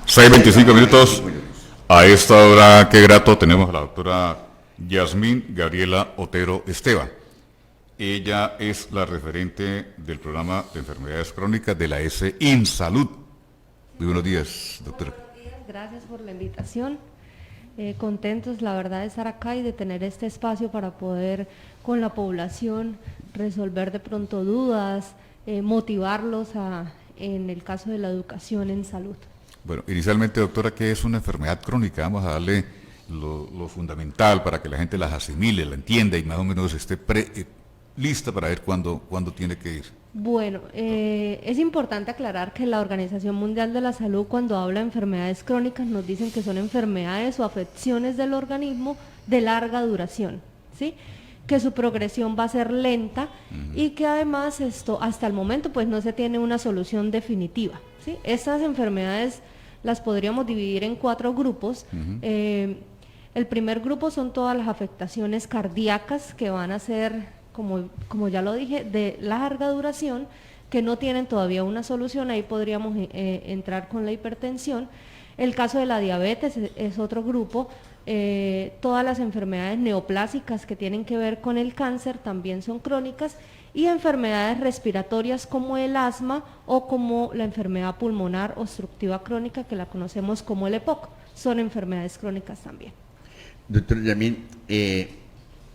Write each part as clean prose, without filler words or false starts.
6:25. A esta hora, qué grato, tenemos a la doctora Yasmín Gabriela Otero Esteban. Ella es la referente del programa de enfermedades crónicas de la S InSalud. Muy buenos días, doctora. Buenos días, gracias por la invitación. Contentos, la verdad, de estar acá y de tener este espacio para poder con la población resolver de pronto dudas, motivarlos en el caso de la educación en salud. Bueno, inicialmente, doctora, ¿qué es una enfermedad crónica? Vamos a darle lo fundamental para que la gente las asimile, la entienda y más o menos esté lista para ver cuándo tiene que ir. Bueno, es importante aclarar que la Organización Mundial de la Salud, cuando habla de enfermedades crónicas, nos dicen que son enfermedades o afecciones del organismo de larga duración, ¿sí? Que su progresión va a ser lenta y que además hasta el momento pues no se tiene una solución definitiva, ¿sí? Estas enfermedades las podríamos dividir en 4 grupos. El primer grupo son todas las afectaciones cardíacas que van a ser, como ya lo dije, de larga duración, que no tienen todavía una solución. Ahí podríamos entrar con la hipertensión. El caso de la diabetes es otro grupo. Todas las enfermedades neoplásicas que tienen que ver con el cáncer también son crónicas, y enfermedades respiratorias como el asma o como la enfermedad pulmonar obstructiva crónica, que la conocemos como el EPOC, son enfermedades crónicas también. Doctor Yasmín,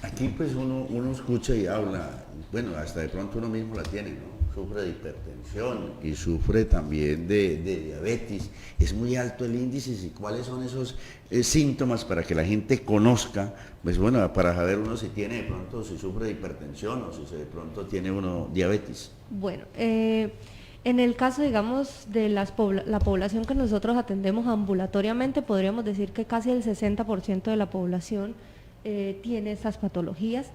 aquí pues uno escucha y habla, bueno, hasta de pronto uno mismo la tiene, ¿no? Sufre de hipertensión y sufre también de diabetes. Es muy alto el índice, y cuáles son esos síntomas para que la gente conozca, pues bueno, para saber uno si tiene de pronto, si sufre de hipertensión o si de pronto tiene uno diabetes. Bueno, en el caso, digamos, de la población que nosotros atendemos ambulatoriamente, podríamos decir que casi el 60% de la población tiene estas patologías.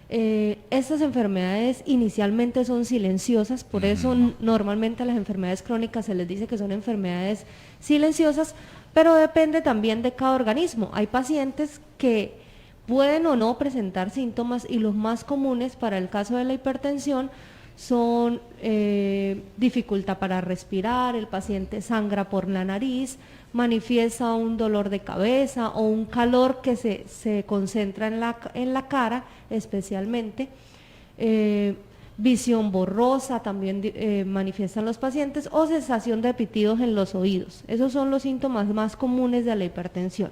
Estas enfermedades inicialmente son silenciosas, por eso normalmente a las enfermedades crónicas se les dice que son enfermedades silenciosas, pero depende también de cada organismo. Hay pacientes que pueden o no presentar síntomas, y los más comunes para el caso de la hipertensión son dificultad para respirar, el paciente sangra por la nariz, manifiesta un dolor de cabeza o un calor que se concentra en la cara especialmente, visión borrosa también manifiestan los pacientes, o sensación de pitidos en los oídos. Esos son los síntomas más comunes de la hipertensión.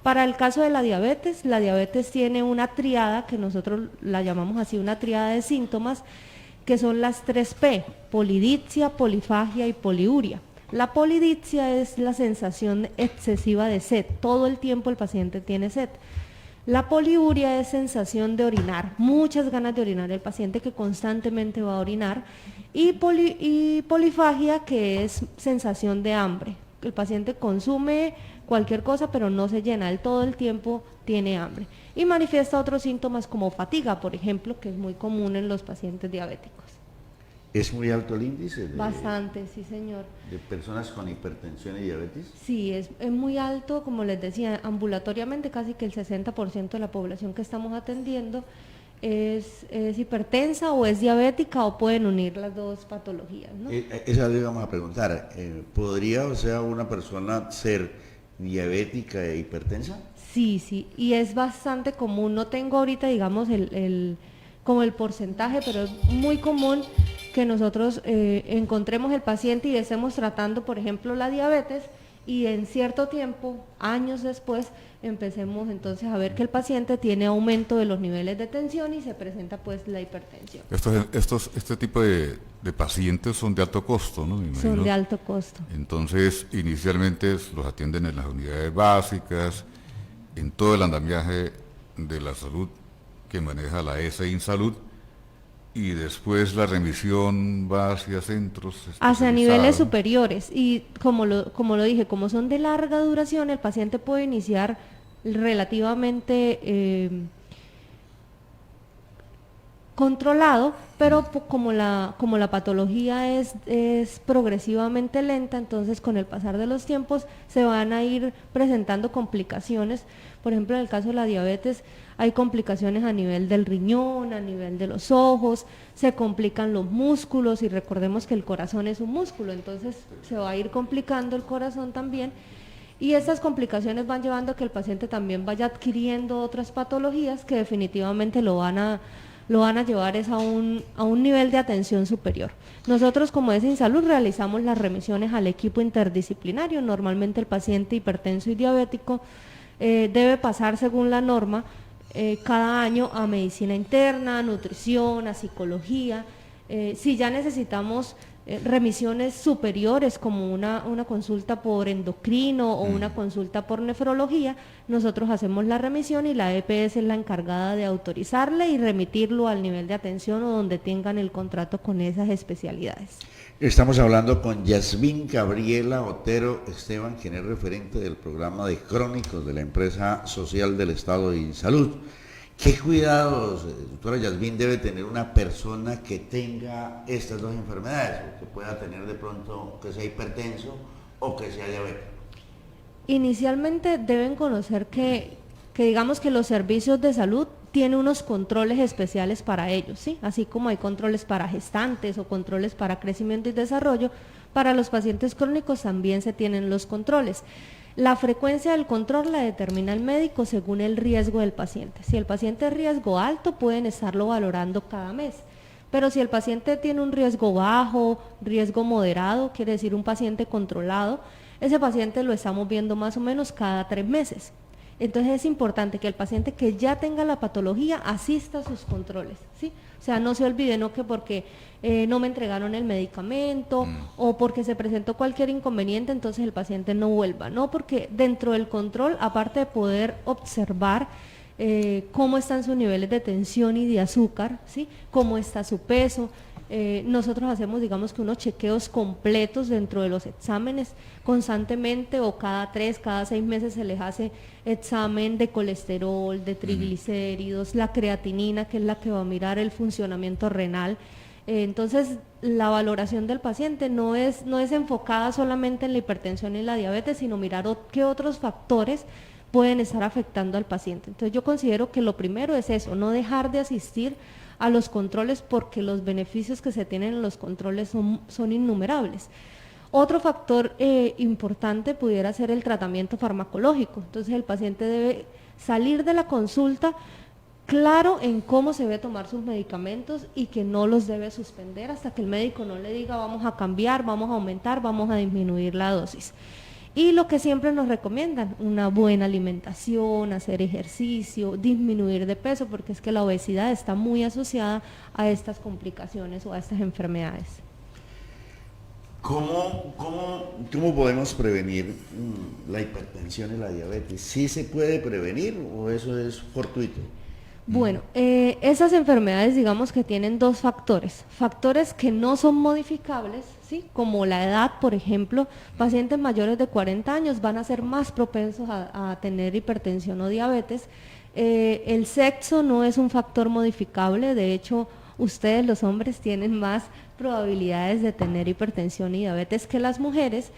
Para el caso de la diabetes tiene una triada, que nosotros la llamamos así, una triada de síntomas, que son las 3P: polidipsia, polifagia y poliuria. La polidipsia es la sensación excesiva de sed, todo el tiempo el paciente tiene sed. La poliuria es sensación de orinar, muchas ganas de orinar, el paciente que constantemente va a orinar. Y polifagia, que es sensación de hambre, el paciente consume cualquier cosa pero no se llena, él todo el tiempo tiene hambre. Y manifiesta otros síntomas como fatiga, por ejemplo, que es muy común en los pacientes diabéticos. ¿Es muy alto el índice? Bastante, sí señor. ¿De personas con hipertensión y diabetes? Sí, es muy alto, como les decía, ambulatoriamente casi que el 60% de la población que estamos atendiendo es hipertensa o es diabética, o pueden unir las dos patologías, ¿no? Esa le vamos a preguntar, ¿podría, o sea, una persona ser diabética e hipertensa? Sí, y es bastante común. No tengo ahorita, digamos, como el porcentaje, pero es muy común que nosotros encontremos el paciente y estemos tratando, por ejemplo, la diabetes, y en cierto tiempo, años después, empecemos entonces a ver que el paciente tiene aumento de los niveles de tensión y se presenta pues la hipertensión. Este tipo de pacientes son de alto costo, ¿no? Son de alto costo. Entonces, inicialmente los atienden en las unidades básicas, en todo el andamiaje de la salud que maneja la S InSalud, y después la remisión va hacia centros hacia niveles superiores, y como lo dije, como son de larga duración, el paciente puede iniciar controlado, pero como la patología es progresivamente lenta, entonces con el pasar de los tiempos se van a ir presentando complicaciones. Por ejemplo, en el caso de la diabetes hay complicaciones a nivel del riñón, a nivel de los ojos, se complican los músculos y recordemos que el corazón es un músculo, entonces se va a ir complicando el corazón también. Y estas complicaciones van llevando a que el paciente también vaya adquiriendo otras patologías que definitivamente lo van a llevar a un nivel de atención superior. Nosotros como es InSalud realizamos las remisiones al equipo interdisciplinario. Normalmente el paciente hipertenso y diabético debe pasar según la norma cada año a medicina interna, a nutrición, a psicología. Si ya necesitamos remisiones superiores como una consulta por endocrino o una consulta por nefrología, nosotros hacemos la remisión y la EPS es la encargada de autorizarle y remitirlo al nivel de atención o donde tengan el contrato con esas especialidades. Estamos hablando con Yasmín Gabriela Otero Esteban, quien es referente del programa de crónicos de la empresa social del Estado de InSalud. ¿Qué cuidados, doctora Yasmín, debe tener una persona que tenga estas dos enfermedades, o que pueda tener de pronto que sea hipertenso o que sea diabético? Inicialmente deben conocer que digamos que los servicios de salud tienen unos controles especiales para ellos, ¿sí? Así como hay controles para gestantes o controles para crecimiento y desarrollo, para los pacientes crónicos también se tienen los controles. La frecuencia del control la determina el médico según el riesgo del paciente. Si el paciente es riesgo alto, pueden estarlo valorando cada mes. Pero si el paciente tiene un riesgo bajo, riesgo moderado, quiere decir un paciente controlado, ese paciente lo estamos viendo más o menos cada 3 meses. Entonces es importante que el paciente que ya tenga la patología asista a sus controles, ¿sí? O sea, no se olvide, no que porque no me entregaron el medicamento o porque se presentó cualquier inconveniente, entonces el paciente no vuelva, no, porque dentro del control, aparte de poder observar cómo están sus niveles de tensión y de azúcar, ¿sí? Cómo está su peso, nosotros hacemos, digamos que unos chequeos completos dentro de los exámenes constantemente, o cada 3, cada 6 meses se les hace examen de colesterol, de triglicéridos, la creatinina, que es la que va a mirar el funcionamiento renal. Entonces, la valoración del paciente no es enfocada solamente en la hipertensión y la diabetes, sino mirar qué otros factores pueden estar afectando al paciente. Entonces, yo considero que lo primero es eso, no dejar de asistir a los controles, porque los beneficios que se tienen en los controles son innumerables. Otro factor importante pudiera ser el tratamiento farmacológico. Entonces el paciente debe salir de la consulta claro en cómo se debe tomar sus medicamentos y que no los debe suspender hasta que el médico no le diga vamos a cambiar, vamos a aumentar, vamos a disminuir la dosis. Y lo que siempre nos recomiendan, una buena alimentación, hacer ejercicio, disminuir de peso, porque es que la obesidad está muy asociada a estas complicaciones o a estas enfermedades. ¿Cómo podemos prevenir la hipertensión y la diabetes? ¿Sí se puede prevenir o eso es fortuito? Bueno, esas enfermedades digamos que tienen dos factores que no son modificables, ¿sí? Como la edad, por ejemplo, pacientes mayores de 40 años van a ser más propensos a tener hipertensión o diabetes. El sexo no es un factor modificable, de hecho ustedes los hombres tienen más probabilidades de tener hipertensión y diabetes que las mujeres.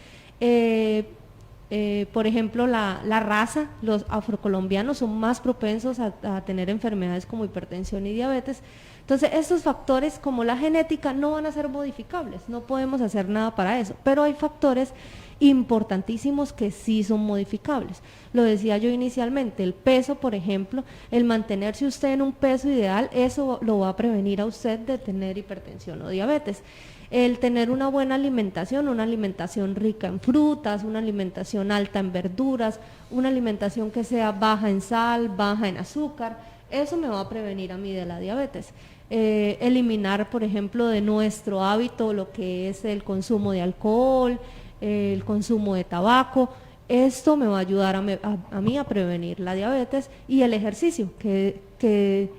Por ejemplo, la raza, los afrocolombianos son más propensos a tener enfermedades como hipertensión y diabetes. Entonces, estos factores como la genética no van a ser modificables, no podemos hacer nada para eso, pero hay factores importantísimos que sí son modificables. Lo decía yo inicialmente, el peso, por ejemplo, el mantenerse usted en un peso ideal, eso lo va a prevenir a usted de tener hipertensión o diabetes. El tener una buena alimentación, una alimentación rica en frutas, una alimentación alta en verduras, una alimentación que sea baja en sal, baja en azúcar, eso me va a prevenir a mí de la diabetes. Eliminar, por ejemplo, de nuestro hábito lo que es el consumo de alcohol, el consumo de tabaco, esto me va a ayudar a mí a prevenir la diabetes, y el ejercicio, que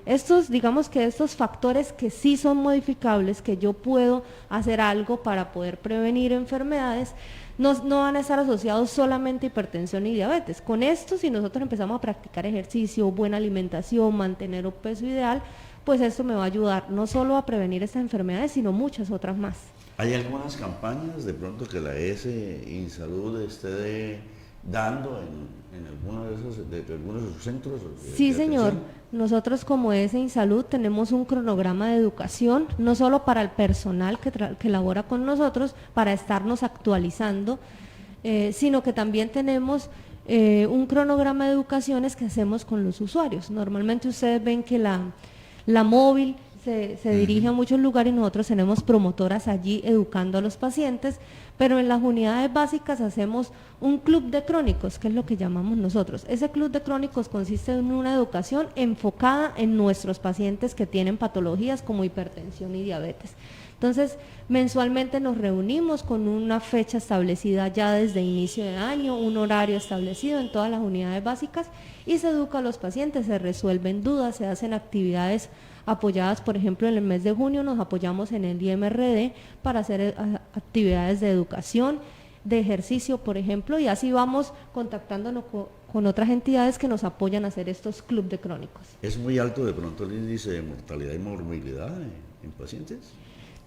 estos, digamos que estos factores que sí son modificables, que yo puedo hacer algo para poder prevenir enfermedades, no van a estar asociados solamente a hipertensión y diabetes. Con esto, si nosotros empezamos a practicar ejercicio, buena alimentación, mantener un peso ideal, pues esto me va a ayudar no solo a prevenir estas enfermedades, sino muchas otras más. ¿Hay algunas campañas de pronto que la ES Insalud esté dando en alguno de algunos de sus centros? Sí, de señor. atención? Nosotros como ES Insalud tenemos un cronograma de educación, no solo para el personal que labora con nosotros, para estarnos actualizando, sino que también tenemos un cronograma de educaciones que hacemos con los usuarios. Normalmente ustedes ven que la móvil se dirige a muchos lugares y nosotros tenemos promotoras allí educando a los pacientes, pero en las unidades básicas hacemos un club de crónicos, que es lo que llamamos nosotros. Ese club de crónicos consiste en una educación enfocada en nuestros pacientes que tienen patologías como hipertensión y diabetes. Entonces, mensualmente nos reunimos con una fecha establecida ya desde inicio de año, un horario establecido en todas las unidades básicas y se educa a los pacientes, se resuelven dudas, se hacen actividades apoyadas, por ejemplo, en el mes de junio nos apoyamos en el IMRD para hacer actividades de educación, de ejercicio, por ejemplo, y así vamos contactándonos con otras entidades que nos apoyan a hacer estos clubes de crónicos. ¿Es muy alto de pronto el índice de mortalidad y morbilidad en pacientes?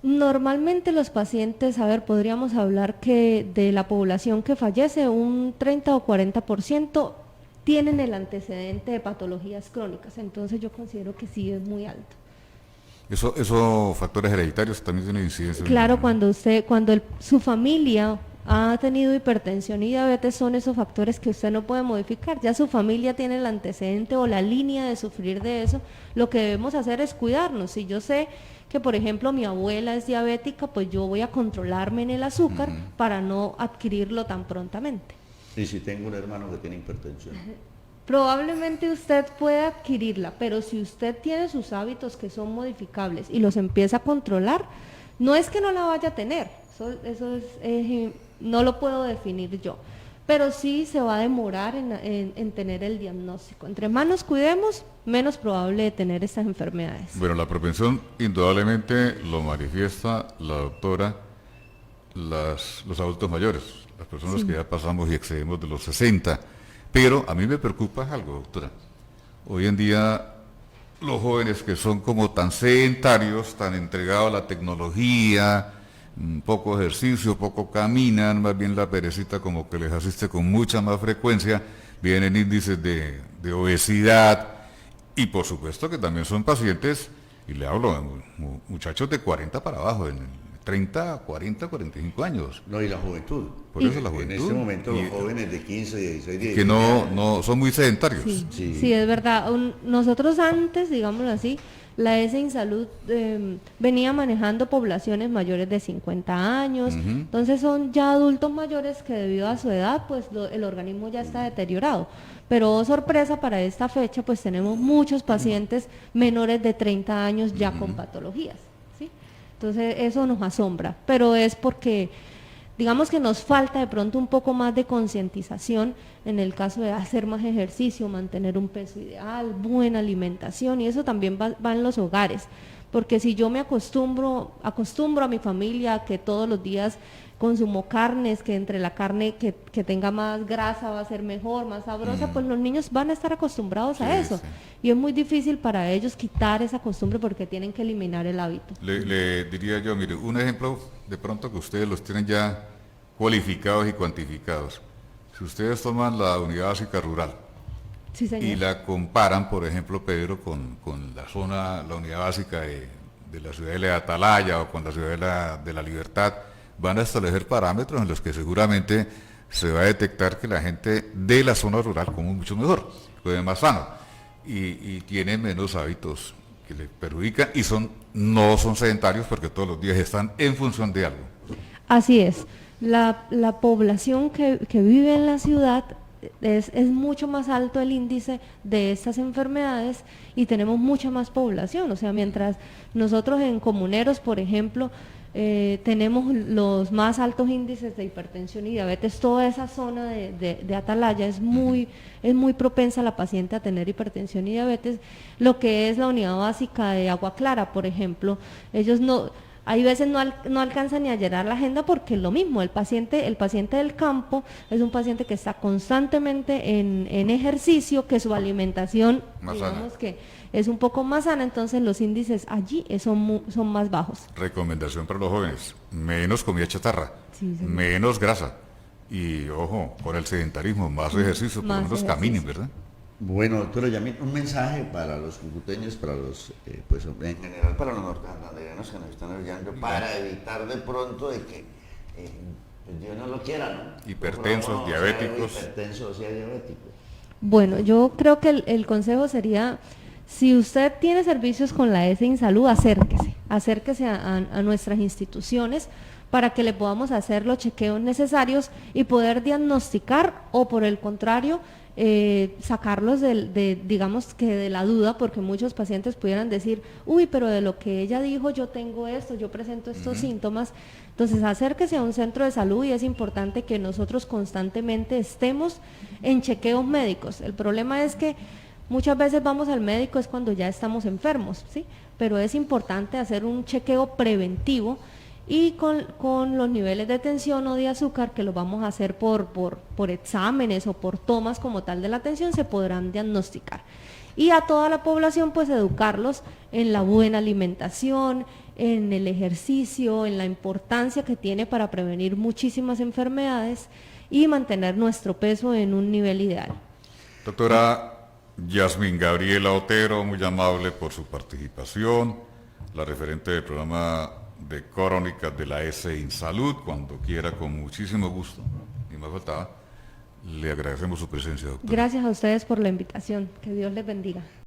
Normalmente los pacientes, podríamos hablar que de la población que fallece, un 30 o 40% tienen el antecedente de patologías crónicas, entonces yo considero que sí es muy alto. ¿Esos factores hereditarios también tienen incidencia? Claro, cuando su familia ha tenido hipertensión y diabetes, son esos factores que usted no puede modificar. Ya su familia tiene el antecedente o la línea de sufrir de eso. Lo que debemos hacer es cuidarnos. Si yo sé que, por ejemplo, mi abuela es diabética, pues yo voy a controlarme en el azúcar para no adquirirlo tan prontamente. ¿Y si tengo un hermano que tiene hipertensión? Probablemente usted puede adquirirla, pero si usted tiene sus hábitos que son modificables y los empieza a controlar, no es que no la vaya a tener, eso no lo puedo definir yo, pero sí se va a demorar en tener el diagnóstico. Entre más nos cuidemos, menos probable de tener estas enfermedades. Bueno, la propensión indudablemente lo manifiesta la doctora, los adultos mayores, las personas que ya pasamos y excedemos de los 60. Pero a mí me preocupa algo, doctora. Hoy en día los jóvenes que son como tan sedentarios, tan entregados a la tecnología, poco ejercicio, poco caminan, más bien la perecita como que les asiste con mucha más frecuencia, vienen índices de obesidad y por supuesto que también son pacientes, y le hablo de muchachos de 40 para abajo, en 30, 40, 45 años. No, y la juventud. Por eso la juventud. En este momento los jóvenes de 15, 16, 17 que no son muy sedentarios. Sí, es verdad. Nosotros antes, digámoslo así, la ES Insalud venía manejando poblaciones mayores de 50 años, entonces son ya adultos mayores que debido a su edad, pues el organismo ya está deteriorado. Pero oh, sorpresa, para esta fecha, pues tenemos muchos pacientes menores de 30 años ya con patologías. Entonces eso nos asombra, pero es porque digamos que nos falta de pronto un poco más de concientización en el caso de hacer más ejercicio, mantener un peso ideal, buena alimentación, y eso también va en los hogares, porque si yo me acostumbro a mi familia a que todos los días consumo carnes, que entre la carne que tenga más grasa va a ser mejor, más sabrosa, pues los niños van a estar acostumbrados a eso. Y es muy difícil para ellos quitar esa costumbre porque tienen que eliminar el hábito. Le diría yo, mire, un ejemplo de pronto que ustedes los tienen ya cualificados y cuantificados. Si ustedes toman la unidad básica rural y la comparan, por ejemplo, Pedro, con la unidad básica de la ciudad de la Atalaya o con la ciudad de la Libertad, van a establecer parámetros en los que seguramente se va a detectar que la gente de la zona rural come mucho mejor, come más sano y tiene menos hábitos que le perjudican y no son sedentarios porque todos los días están en función de algo. Así es. La población que vive en la ciudad es mucho más alto el índice de estas enfermedades y tenemos mucha más población. O sea, mientras nosotros en Comuneros, por ejemplo, tenemos los más altos índices de hipertensión y diabetes, toda esa zona de Atalaya es muy propensa a la paciente a tener hipertensión y diabetes. Lo que es la unidad básica de Agua Clara, por ejemplo, ellos no, Hay veces no alcanza ni a llenar la agenda porque es lo mismo, el paciente del campo es un paciente que está constantemente en ejercicio, que su alimentación, Más digamos sana. que es un poco más sana, entonces los índices allí son más bajos. Recomendación para los jóvenes, menos comida chatarra, Sí, señor. menos grasa y ojo, con el sedentarismo, más ejercicio, por lo Más menos ejercicio. caminen, ¿verdad? Bueno, doctora Yamil, un mensaje para los cucuteños, para los, pues en general para los norteamericanos que nos están oyendo, para evitar de pronto de que pues Dios no lo quiera, ¿no? Hipertensos, Uno sea diabéticos. hipertenso o sea diabético. Bueno, yo creo que el consejo sería, si usted tiene servicios con la S Insalud, acérquese a nuestras instituciones para que le podamos hacer los chequeos necesarios y poder diagnosticar o por el contrario, sacarlos digamos que de la duda, porque muchos pacientes pudieran decir, uy, pero de lo que ella dijo yo tengo esto, yo presento estos síntomas. Entonces acérquese a un centro de salud y es importante que nosotros constantemente estemos en chequeos médicos. El problema es que muchas veces vamos al médico es cuando ya estamos enfermos, ¿sí? Pero es importante hacer un chequeo preventivo y con los niveles de tensión o de azúcar que los vamos a hacer por exámenes o por tomas como tal de la tensión se podrán diagnosticar. Y a toda la población pues educarlos en la buena alimentación, en el ejercicio, en la importancia que tiene para prevenir muchísimas enfermedades y mantener nuestro peso en un nivel ideal. Doctora Yasmín Gabriela Otero, muy amable por su participación, la referente del programa de crónicas de la S Insalud, cuando quiera, con muchísimo gusto, y más faltaba, le agradecemos su presencia, doctora. Gracias a ustedes por la invitación. Que Dios les bendiga.